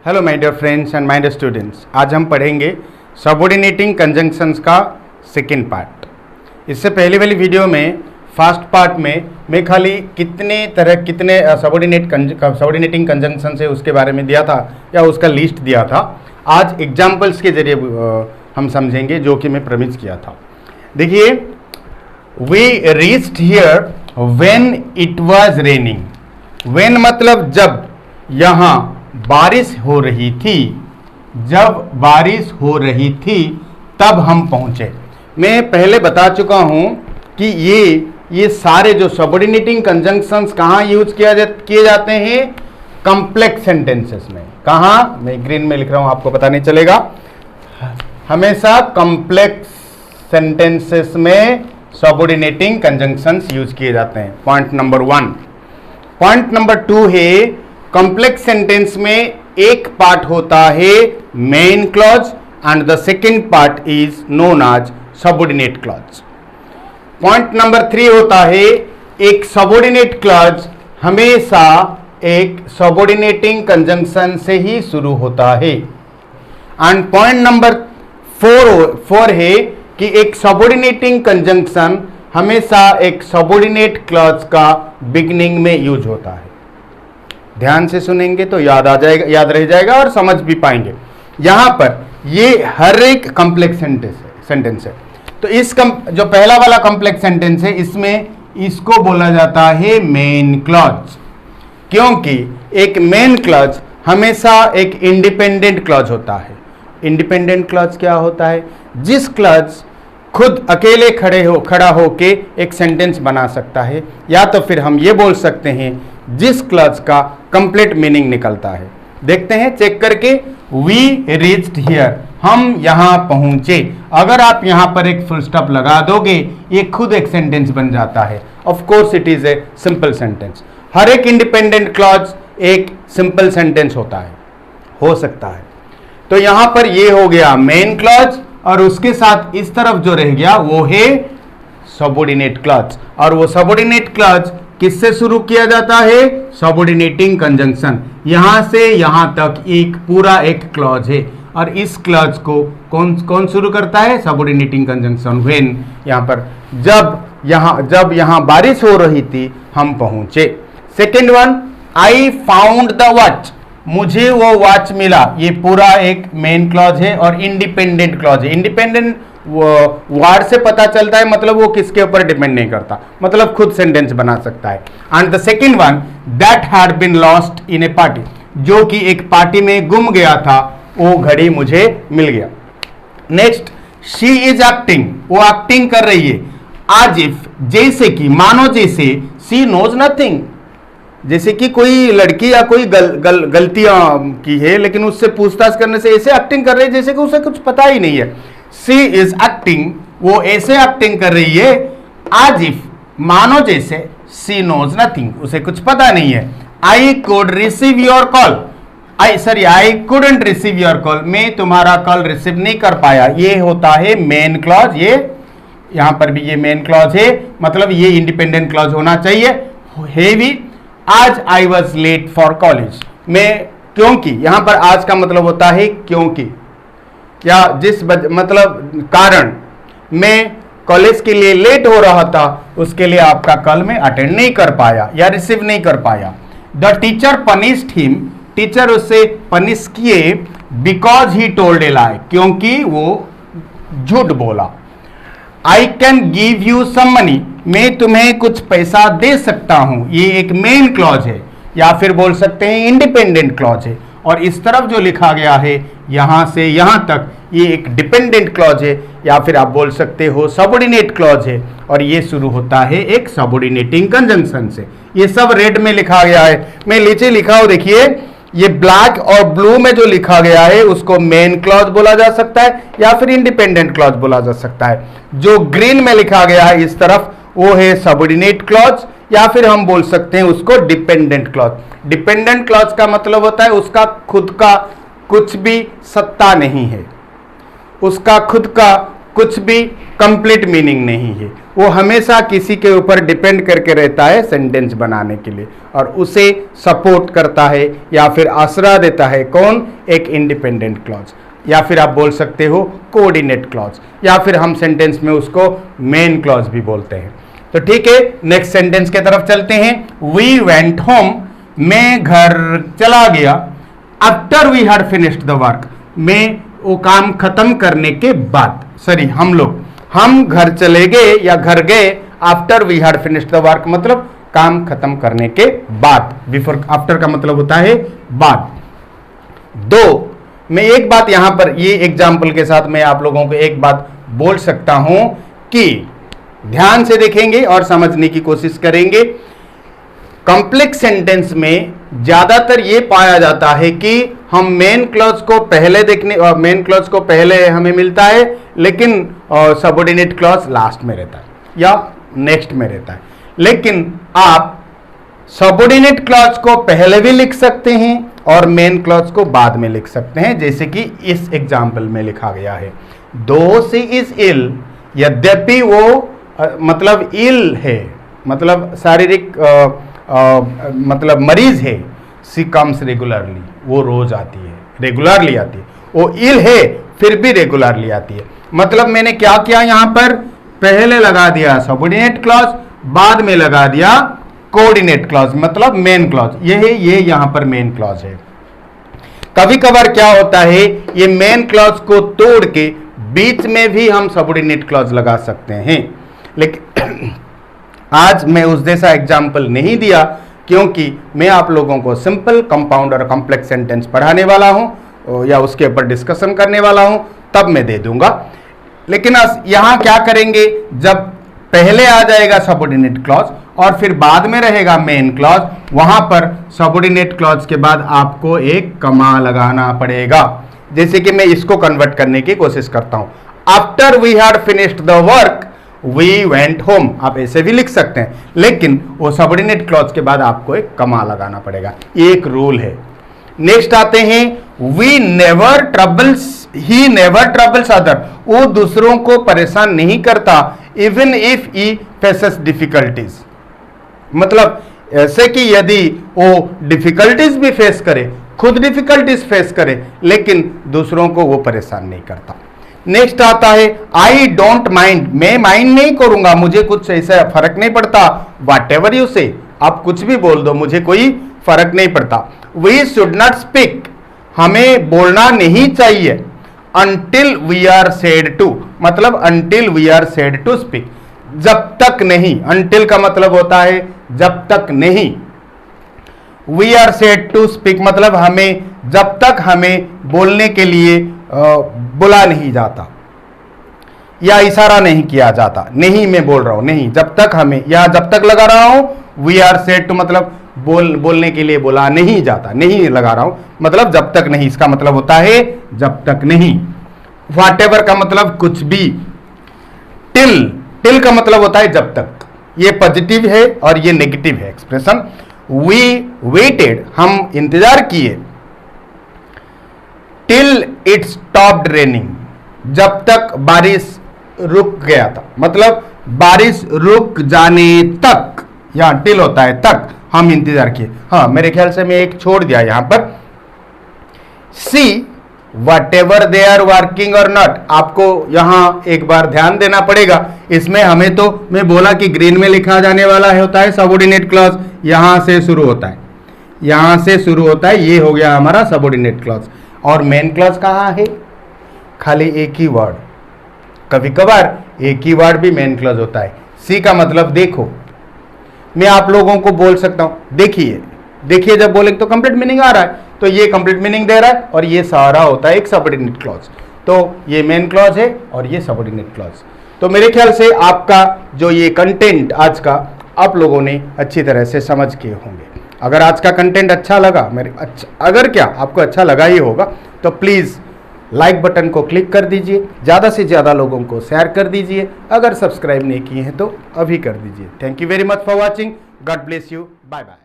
Hello my dear friends and my dear students, आज हम पढ़ेंगे सबऑर्डिनेटिंग कंजंक्शंस का सेकंड पार्ट। इससे पहले वाली वीडियो में फर्स्ट पार्ट में मैं खाली कितने सबऑर्डिनेटिंग कंजंक्शंस है उसके बारे में दिया था या उसका लिस्ट दिया था। आज एग्जांपल्स के जरिए हम समझेंगे जो कि मैं प्रॉमिस किया था। देखिए, we reached here when it was raining. When मतलब जब, यहाँ बारिश हो रही थी, जब बारिश हो रही थी तब हम पहुंचे। मैं पहले बता चुका हूं कि ये सारे जो सबऑर्डिनेटिंग कंजंक्शंस कहाँ यूज किए जाते हैं, कॉम्प्लेक्स सेंटेंसेस में। कहाँ, मैं ग्रीन में लिख रहा हूं, आपको पता नहीं चलेगा। हमेशा कॉम्प्लेक्स सेंटेंसेस में सबऑर्डिनेटिंग कंजंक्शंस यूज किए जाते हैं। Point number 1। पॉइंट नंबर 2 है, कॉम्प्लेक्स सेंटेंस में एक पार्ट होता है main clause and the second part is known as subordinate clause. Point number 3 होता है, एक सबऑर्डिनेट क्लॉज हमेशा एक सबऑर्डिनेटिंग कंजंक्शन से ही शुरू होता है। एंड पॉइंट नंबर 4 है कि एक सबऑर्डिनेटिंग कंजंक्शन हमेशा एक सबऑर्डिनेट क्लॉज का बिगिनिंग में यूज होता है। ध्यान से सुनेंगे तो याद आ जाएगा, याद रह जाएगा और समझ भी पाएंगे। यहां पर ये हर एक कॉम्प्लेक्स सेंटेंस है। तो जो पहला वाला कॉम्प्लेक्स सेंटेंस है, इसमें इसको बोला जाता है मेन क्लॉज, क्योंकि एक मेन क्लॉज हमेशा एक इंडिपेंडेंट क्लॉज होता है। इंडिपेंडेंट क्लॉज क्या होता है? जिस क्लॉज खुद अकेले खड़ा होके एक सेंटेंस बना सकता है, या तो फिर हम ये बोल सकते हैं जिस क्लॉज का कंप्लीट मीनिंग निकलता है। देखते हैं चेक करके। वी रीच्ड हियर, हम यहां पहुंचे। अगर आप यहां पर एक फुल स्टॉप लगा दोगे, ये खुद एक सेंटेंस बन जाता है। Of course it is a simple sentence. हर एक इंडिपेंडेंट क्लॉज एक सिंपल सेंटेंस होता है, हो सकता है। तो यहां पर ये हो गया मेन क्लॉज, और उसके साथ इस तरफ जो रह गया वो है सबऑर्डिनेट क्लॉज। और वो सबऑर्डिनेट क्लॉज किससे शुरू किया जाता है? Subordinating conjunction. यहां से यहां तक एक पूरा एक क्लॉज है, और इस क्लॉज को कौन शुरू करता है? Subordinating conjunction. व्हेन, यहां पर जब यहां बारिश हो रही थी हम पहुंचे। Second one, I found the watch, मुझे वो वॉच मिला। ये पूरा एक मेन क्लॉज है और इंडिपेंडेंट क्लॉज है। इंडिपेंडेंट वर्ड से पता चलता है, मतलब वो किसके ऊपर डिपेंड नहीं करता, मतलब खुद सेंटेंस बना सकता है। And the second one, that had been lost in a party, जो कि एक पार्टी में गुम गया था, वो घड़ी मुझे मिल गया। नेक्स्ट, शी इज एक्टिंग, वो एक्टिंग कर रही है। आज इफ, जैसे कि, मानो जैसे, शी नोज नथिंग, जैसे कि कोई लड़की या कोई गलतियां की है, लेकिन उससे पूछताछ करने से ऐसे एक्टिंग कर रही है जैसे कि उसे कुछ पता ही नहीं है। शी इज एक्टिंग, वो ऐसे एक्टिंग कर रही है। आज इफ, मानो जैसे, शी नोज नथिंग, उसे कुछ पता नहीं है। I could receive your call, I couldn't receive your call, मैं तुम्हारा कॉल रिसीव नहीं कर पाया। ये होता है मेन क्लॉज। ये यहां पर भी ये मेन क्लॉज है, मतलब ये इंडिपेंडेंट क्लॉज होना चाहिए, है भी। आज I was late for college, मैं, क्योंकि, यहां पर आज का मतलब होता है क्योंकि, या मतलब कारण, मैं कॉलेज के लिए लेट हो रहा था, उसके लिए आपका कॉल में अटेंड नहीं कर पाया या रिसीव नहीं कर पाया। The teacher punished him, teacher उससे पनिश किए, because he told a lie, क्योंकि वो झूठ बोला। I can give you some money, मैं तुम्हें कुछ पैसा दे सकता हूं, ये एक मेन क्लॉज है, या फिर बोल सकते हैं इंडिपेंडेंट क्लॉज है। और इस तरफ जो लिखा गया है यहां से यहां तक, ये एक डिपेंडेंट क्लॉज है, या फिर आप बोल सकते हो सबऑर्डिनेट क्लॉज है, और ये शुरू होता है एक सबऑर्डिनेटिंग कंजंक्शन से। ये सब रेड में लिखा गया है, मैं नीचे लिखा हूं, देखिए। ये ब्लैक और ब्लू में जो लिखा गया है उसको मेन क्लॉज बोला जा सकता है, या फिर इंडिपेंडेंट क्लॉज बोला जा सकता है। जो ग्रीन में लिखा गया है इस तरफ, वो है सबऑर्डिनेट क्लॉज, या फिर हम बोल सकते हैं उसको डिपेंडेंट क्लॉज। डिपेंडेंट क्लॉज का मतलब होता है उसका खुद का कुछ भी सत्ता नहीं है, उसका खुद का कुछ भी कंप्लीट मीनिंग नहीं है, वो हमेशा किसी के ऊपर डिपेंड करके रहता है सेंटेंस बनाने के लिए, और उसे सपोर्ट करता है या फिर आसरा देता है कौन, एक इंडिपेंडेंट क्लॉज, या फिर आप बोल सकते हो कोऑर्डिनेट क्लॉज, या फिर हम सेंटेंस में उसको मेन क्लॉज भी बोलते हैं। तो ठीक है, नेक्स्ट सेंटेंस के तरफ चलते हैं। वी वेंट होम, मैं घर चला गया। After we had finished the work, मैं वो काम खत्म करने के बाद, सॉरी हम घर चले गए या घर गए after we had finished the work, मतलब काम खत्म करने के बाद। बिफोर आफ्टर का मतलब होता है बाद। दो, मैं एक बात यहां पर ये एग्जाम्पल के साथ मैं आप लोगों को एक बात बोल सकता हूं कि ध्यान से देखेंगे और समझने की कोशिश करेंगे। कॉम्प्लेक्स सेंटेंस में ज्यादातर ये पाया जाता है कि हम मेन क्लॉज को पहले मेन क्लॉज को पहले हमें मिलता है, लेकिन सबऑर्डिनेट क्लॉज लास्ट में रहता है या नेक्स्ट में रहता है। लेकिन आप सबऑर्डिनेट क्लॉज को पहले भी लिख सकते हैं और मेन क्लॉज को बाद में लिख सकते हैं, जैसे कि इस एग्जाम्पल में लिखा गया है। दो सी इज इल, यद्यपि वो मतलब इल है, मतलब शारीरिक मतलब मरीज है। सी कम्स रेगुलरली, वो रोज आती है, रेगुलरली आती है। वो इल है फिर भी रेगुलरली आती है। मतलब मैंने क्या किया यहां पर, पहले लगा दिया सबऑर्डिनेट क्लॉज, बाद में लगा दिया कोऑर्डिनेट क्लॉज, मतलब मेन क्लॉज। ये यहां पर मेन क्लॉज है। कभी कभार क्या होता है, ये मेन क्लॉज को तोड़ के बीच में भी हम सबऑर्डिनेट क्लॉज लगा सकते हैं, लेकिन आज मैं उस जैसा एग्जाम्पल नहीं दिया, क्योंकि मैं आप लोगों को सिंपल, कंपाउंड और कॉम्प्लेक्स सेंटेंस पढ़ाने वाला हूं या उसके ऊपर डिस्कशन करने वाला हूं, तब मैं दे दूंगा। लेकिन यहां क्या करेंगे, जब पहले आ जाएगा सबऑर्डिनेट क्लॉज और फिर बाद में रहेगा मेन क्लॉज, वहां पर सबऑर्डिनेट क्लॉज के बाद आपको एक कमा लगाना पड़ेगा। जैसे कि मैं इसको कन्वर्ट करने की कोशिश करता हूं, after we had finished the work we went home, आप ऐसे भी लिख सकते हैं, लेकिन वो सबऑर्डिनेट क्लॉज के बाद आपको एक कमा लगाना पड़ेगा, एक रूल है। नेक्स्ट आते हैं, we never troubles, he never troubles other, वो दूसरों को परेशान नहीं करता, even if he faces difficulties, मतलब ऐसे कि यदि वो डिफिकल्टीज भी फेस करे, खुद डिफिकल्टीज फेस करे, लेकिन दूसरों को वो परेशान नहीं करता। नेक्स्ट आता है, आई डोंट माइंड, मैं माइंड नहीं करूंगा, मुझे कुछ ऐसा फर्क नहीं पड़ता। वाट एवर यू से, आप कुछ भी बोल दो, मुझे कोई फर्क नहीं पड़ता। वी शुड नॉट स्पीक, हमें बोलना नहीं चाहिए। Until we are said to, मतलब until we are said to speak, जब तक नहीं। अनटिल का मतलब होता है जब तक नहीं। We are said to speak मतलब हमें, जब तक हमें बोलने के लिए बुला नहीं जाता या इशारा नहीं किया जाता। नहीं मैं बोल रहा हूं, नहीं, जब तक हमें, या जब तक लगा रहा हूं, वी आर सेड टू मतलब बोलने के लिए बुला नहीं जाता, नहीं लगा रहा हूं मतलब जब तक नहीं, इसका मतलब होता है जब तक नहीं। व्हाट एवर का मतलब कुछ भी। टिल का मतलब होता है जब तक, ये पॉजिटिव है और ये नेगेटिव है एक्सप्रेशन। वी वेटेड, हम इंतजार किए। टिल इट स्टॉप्ड रेनिंग, जब तक बारिश रुक गया था, मतलब बारिश रुक जाने तक, यहां टिल होता है तक, हम इंतजार किए। हाँ, मेरे ख्याल से मैं एक छोड़ दिया यहां पर। See whatever they are working और नॉट, आपको यहां एक बार ध्यान देना पड़ेगा। इसमें हमें तो, मैं बोला कि ग्रीन में लिखा जाने वाला होता है सबऑर्डिनेट क्लॉज, यहां से शुरू होता है, यहां से शुरू होता है, ये हो गया हमारा सबऑर्डिनेट क्लॉज। और मेन क्लॉज कहां है, खाली एक ही वर्ड, कभी कभार एक ही वर्ड भी मेन क्लॉज होता है। सी का मतलब देखो, मैं आप लोगों को बोल सकता हूं देखिए, देखिए जब बोले तो कंप्लीट मीनिंग आ रहा है, तो ये कंप्लीट मीनिंग दे रहा है और ये सारा होता है एक सबऑर्डिनेट क्लॉज। तो ये मेन क्लॉज है और ये सबऑर्डिनेट क्लॉज। तो मेरे ख्याल से आपका जो ये कंटेंट आज का, आप लोगों ने अच्छी तरह से समझ के होंगे। अगर आज का कंटेंट अच्छा लगा, अगर क्या आपको अच्छा लगा ही होगा, तो प्लीज़ लाइक बटन को क्लिक कर दीजिए, ज़्यादा से ज़्यादा लोगों को शेयर कर दीजिए। अगर सब्सक्राइब नहीं किए हैं तो अभी कर दीजिए। Thank you very much for watching. God bless you. Bye bye.